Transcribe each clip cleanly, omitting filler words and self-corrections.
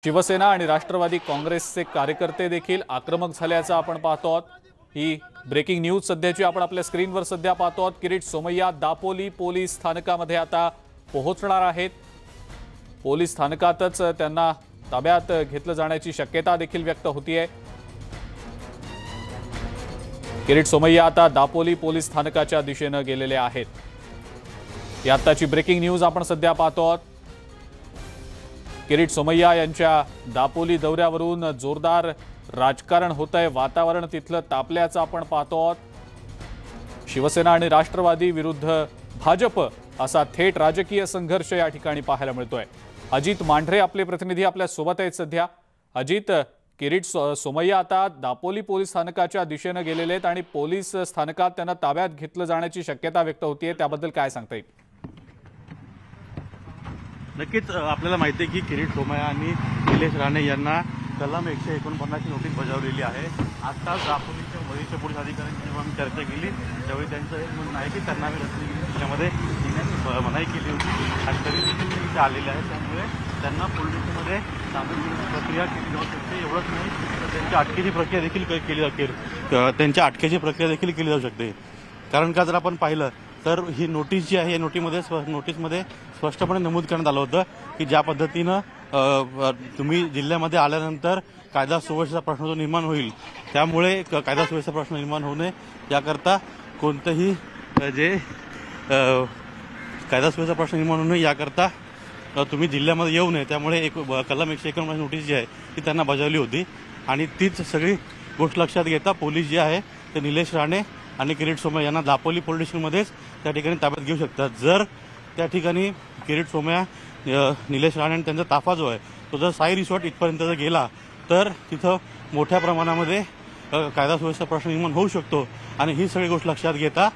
शिवसेना आणि राष्ट्रवादी काँग्रेसचे कार्यकर्ते देखील आक्रमक झाल्याचं आपण पाहतो आहोत। ही ब्रेकिंग न्यूज सध्याची आपण आपल्या स्क्रीनवर सध्या पाहतो आहोत। किरीट सोमय्या दापोली पोलीस स्थानकामध्ये आता पोहोचणार आहेत। पोलीस स्थानकातच त्यांना ताब्यात घेतलं जाण्याची शक्यता देखील व्यक्त होतीये। किरीट सोमय्या आता दापोली पोलीस स्थानकाच्या दिशेने गेलेले आहेत। ही आताची ब्रेकिंग न्यूज आपण सध्या पाहतो आहोत। किरीट सोमय्या यांच्या दापोली दौऱ्यावरून जोरदार राजकारण होतंय, वातावरण तिथलं तापल्याचं आपण पाहतो आहोत। शिवसेना आणि राष्ट्रवादी विरुद्ध भाजप असा थेट राजकीय संघर्ष या ठिकाणी पाहायला मिळतोय। अजित मांढरे आपले प्रतिनिधी आपल्या सोबत आहेत सध्या। अजित, किरीट सोमय्या आता दापोली पोलीस स्थानकाच्या दिशेने गेलेले आहेत आणि पोलीस स्थानकात त्यांना ताब्यात घेतलं जाण्याची शक्यता व्यक्त होतीये, त्याबद्दल काय सांगता येईल? नक्कीच आपल्याला माहिती आहे की किरीट सोमय्या आणि निलेश राणे यांना कलम 149 ची नोटीस बजावलेली आहे। आत्ताच दापोलीच्या वरिष्ठ पोलीस अधिकाऱ्यांची जेव्हा आम्ही चर्चा केली त्यावेळी त्यांचं हे म्हणणं आहे की त्यांना आम्ही रत्नागिरी जिल्ह्यामध्ये येण्याची मनाई केली होती आणि तरी देखील ते इथे आलेले आहेत। त्यामुळे त्यांना पोलीस स्टेशनमध्ये सामील करण्याची प्रक्रिया केली जाऊ शकते। एवढंच नाही तर त्यांच्या अटकेची प्रक्रिया देखील केली जाऊ शकते। कारण का जर आपण पाहिलं तर ही नोटीस जी आहे या नोटीसमध्ये स्पष्टपणे नमूद करण्यात आलं होतं की ज्या पद्धतीनं तुम्ही जिल्ह्यामध्ये आल्यानंतर कायदा सुव्यवस्थेचा प्रश्न जो निर्माण होईल, त्यामुळे कायदा सुव्यवस्थेचा प्रश्न निर्माण होऊ नये याकरता कोणतंही जे कायदा सुव्यवस्थेचा प्रश्न निर्माण होऊ नये याकरता तुम्ही जिल्ह्यामध्ये येऊ नये, त्यामुळे एक कलम 149 नोटीस जी आहे ती त्यांना बजावली होती। आणि तीच सगळी गोष्ट लक्षात घेता पोलीस जे आहे ते निलेश राणे आणि किरीट सोमय्या यांना दापोली पोलीस स्टेशनमध्येच त्या ठिकाणी ताब्यात घेऊ शकतात। जर त्या ठिकाणी किरीट सोमय्या, निलेश राणे आणि त्यांचा ताफा जो आहे तो जर साई रिसॉर्ट इथपर्यंत जर गेला तर तिथं मोठ्या प्रमाणामध्ये कायदा सुव्यवस्था प्रश्न निर्माण होऊ शकतो। आणि ही सगळी गोष्ट लक्षात घेता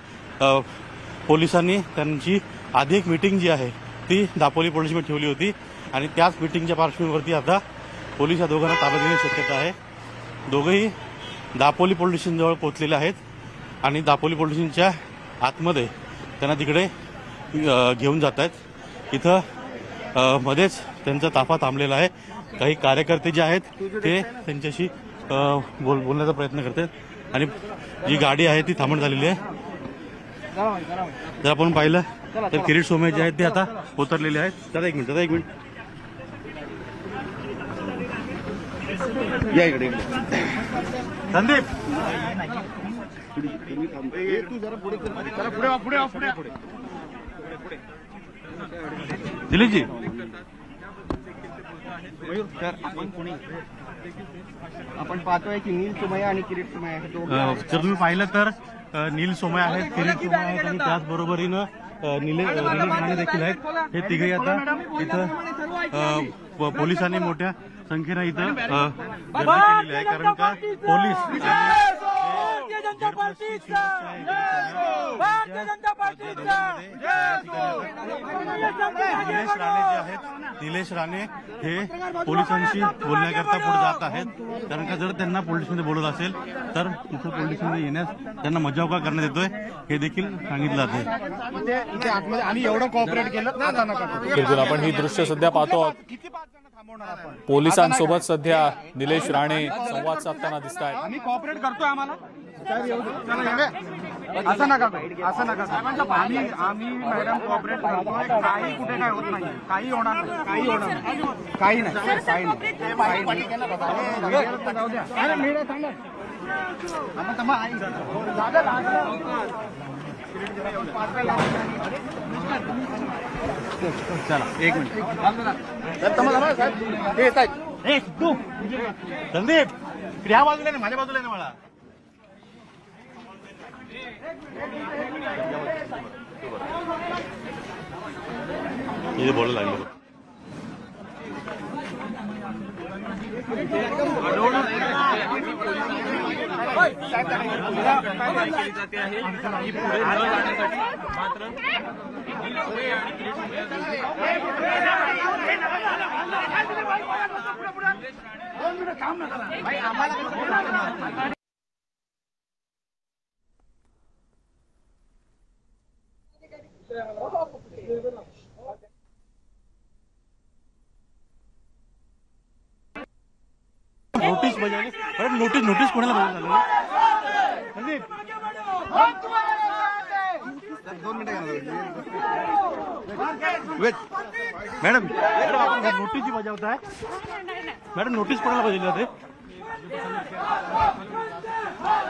पोलिसांनी त्यांची आधी एक मीटिंग जी आहे ती दापोली पोलीसमध्ये ठेवली होती आणि त्याच मीटिंगच्या पार्श्वभूमीवरती आता पोलीस या दोघांना ताब्यात घेण्याची शक्यता आहे। दोघेही दापोली पोलीस स्टेशनजवळ पोहोचलेले आहेत आणि दापोली पोलीस स्टेशनच्या आतमध्ये त्यांना तिकडे घेऊन जात आहेत। इथं मध्येच त्यांचा ताफा थांबलेला आहे। काही कार्यकर्ते जे आहेत ते त्यांच्याशी बोलण्याचा प्रयत्न करतात आणि जी गाडी आहे ती थांबण झालेली आहे। जर आपण पाहिलं तर किरीट सोमय्या जे आहेत ते आता उतरलेले आहेत। दादा एक मिनिट या इकडे संदीप दिलीपजी आपण पाहतोय की नील सोमय्या आणि किरीट सोमय्या जर तुम्ही पाहिलं तर नील सोमय्या आहेत, किरीट सोमय्या आहेत आणि त्याचबरोबरीनं निलेश राणे देखील आहेत। हे तिघेही आता इथं पोलिसांनी मोठ्या संख्येनं इथं गर्दी केलेली आहे। कारण का पोलीस निलेश राणे हे पोलिसांशी बोलण्याकरता पुढे जात आहेत। कारण का जर त्यांना पोलिसमध्ये बोलत असेल तर तिथं पोलिसमध्ये येण्यास त्यांना मजावका करण्यात येतोय हे देखील सांगितलं जाते। आम्ही एवढं कॉपरेट केलं बिलकुल आपण ही दृश्य सध्या पाहतो आहोत। पोलिसांसोबत सध्या निलेश राणे संवाद साधताना दिसत आहेत। आम्ही कॉपरेट करतोय, आम्हाला असं नका आम्ही मॅडम कॉपरेट करतोय। काही कुठे काय होत नाही, काही होणार काही नाही। चला एक मिनिट संदीप ह्या बाजूला नाही, माझ्या बाजूला नाही मला इथे बोलायला लागलं। बजावली. मॅडम नोटीस कोणाला बजावली रणदीप? 2 मिनिटं वेट मॅडम नोटीस जी बजावताय मॅडम नोटीस कोणाला बजावली जाते?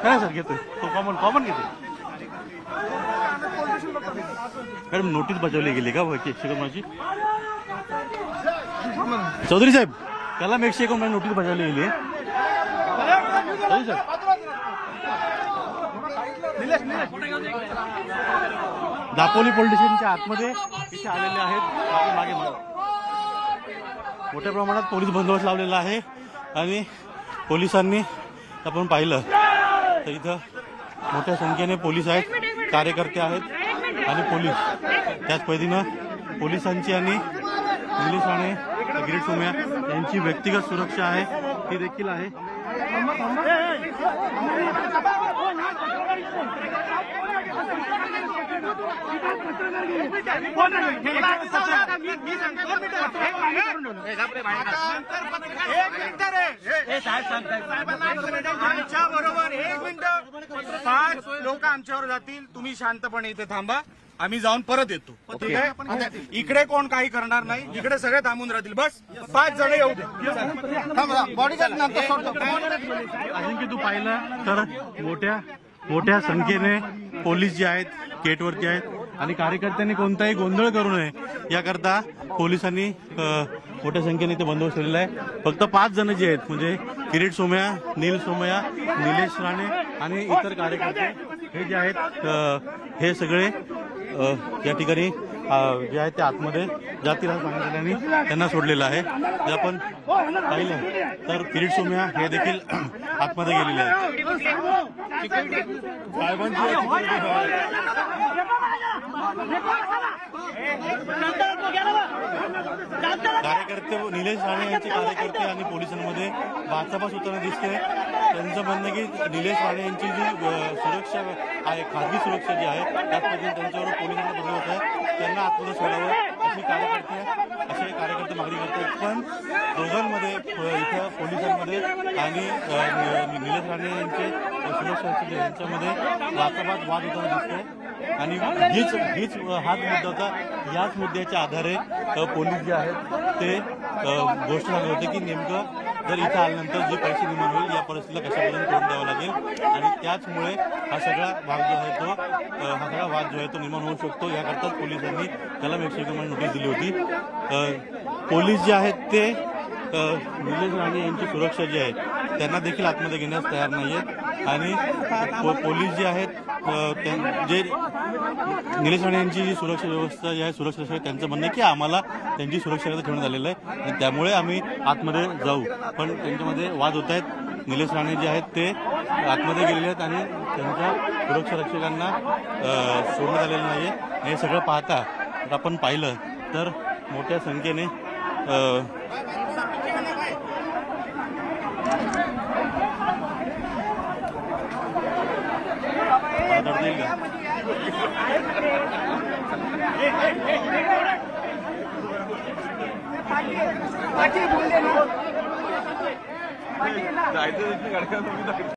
काय सर घेतोय तो कॉमन घेतोय मॅडम नोटीस बजावली गेली का शिकवण्याची? चौधरी साहेब कलम 151 नोटीस बजावली गेली चौधरी साहेब. दापोली पोलीस स्टेशनच्या आतमध्ये इथे आलेले आहेत. मागे मोठ्या प्रमाणात पोलीस बंदोबस्त लावलेला आहे आणि पोलिसांनी आपण पाहिलं तर इथं मोठ्या संख्येने पोलीस आहेत, कार्यकर्ते आहेत आणि पोलीस त्याच पद्धतीनं पोलिसांची आणि निलेश राणे, गिरीश सोमय्या यांची व्यक्तिगत सुरक्षा आहे ती देखील आहे. आमच्या बरोबर 1 मिनिट 5 लोक आमच्यावर जातील, तुम्ही शांतपणे इथे थांबा, आम्ही जाऊन परत येतो. ठीक आहे? इकडे कोण काही करणार नाही, इकडे सगळे थांबून राहतील. बस 5 जण येऊ दे. बॉडीगार्ड नंतर सोडतो. अजिंक्य तू पाहिलं तर मोठ्या संख्येने पोलीस जे आहेत गेटवरती आहेत आणि कार्यकर्त्यांनी कोणताही गोंधळ करू नये याकरता पोलिसांनी मोठ्या संख्येने इथे बंदोबस्त ठेवलेला आहे. फक्त 5 जण जे आहेत म्हणजे किरीट सोमय्या, नील सोमय्या, निलेश राणे आणि इतर कार्यकर्ते हे जे आहेत हे सगळे या ठिकाणी जे आहेत ते आतमध्ये जातील असं सांगितल्याने त्यांना सोडलेलं आहे. जे आपण पाहिलं तर किरीट सोमय्या हे देखील आतमध्ये गेलेले आहेत. कार्यकर्ते निलेश राणे यांचे कार्यकर्ते आणि पोलिसांमध्ये बाचाबाच होताना दिसते. त्यांचं म्हणणं की निलेश राणे यांची जी सुरक्षा आहे, खाजगी सुरक्षा जी आहे त्याच पद्धतीने त्यांच्यावर पोलिसांना बंदोबस्त आहे, त्यांना आतमध्ये सोडावं असे कार्यकर्ते मागणी करतात. पण दोघांमध्ये इथं पोलिसांमध्ये आणि निलेश राणे यांचे सुरक्षा यांच्यामध्ये बाचाबाच वाद होताना दिसते आणि हीच हाच मुद्दा होता. याच मुद्द्याच्या आधारे पोलीस जे आहेत ते गोष्ट सांगत होते की नेमकं जर इथं आल्यानंतर जे पैसे निर्माण होईल या परिस्थितीला कशा पद्धतीने तोंड द्यावं लागेल आणि त्याचमुळे हा सगळा भाग जो आहे तो हा सगळा वाद जो आहे तो निर्माण होऊ शकतो. याकरताच पोलिसांनी कलम 151 नोटीस दिली होती. पोलीस जे आहेत ते निलेश राणे यांची सुरक्षा जी आहे त्यांना देखील आतमध्ये घेण्यास तयार नाही आहेत आणि पोलीस जे आहेत जे निलेश राणे यांची जी सुरक्षा व्यवस्था जी आहे सुरक्षा त्यांचं म्हणणं आहे की आम्हाला त्यांची सुरक्षा ठेवण्यात आलेलं आहे आणि त्यामुळे आम्ही आतमध्ये जाऊ. पण त्यांच्यामध्ये वाद होत आहेत. निलेश राणे जे आहेत ते आतमध्ये गेलेले आहेत आणि त्यांच्या सुरक्षा रक्षकांना सोडण्यात आलेलं नाही आहे. हे सगळं पाहता आपण पाहिलं तर मोठ्या संख्येने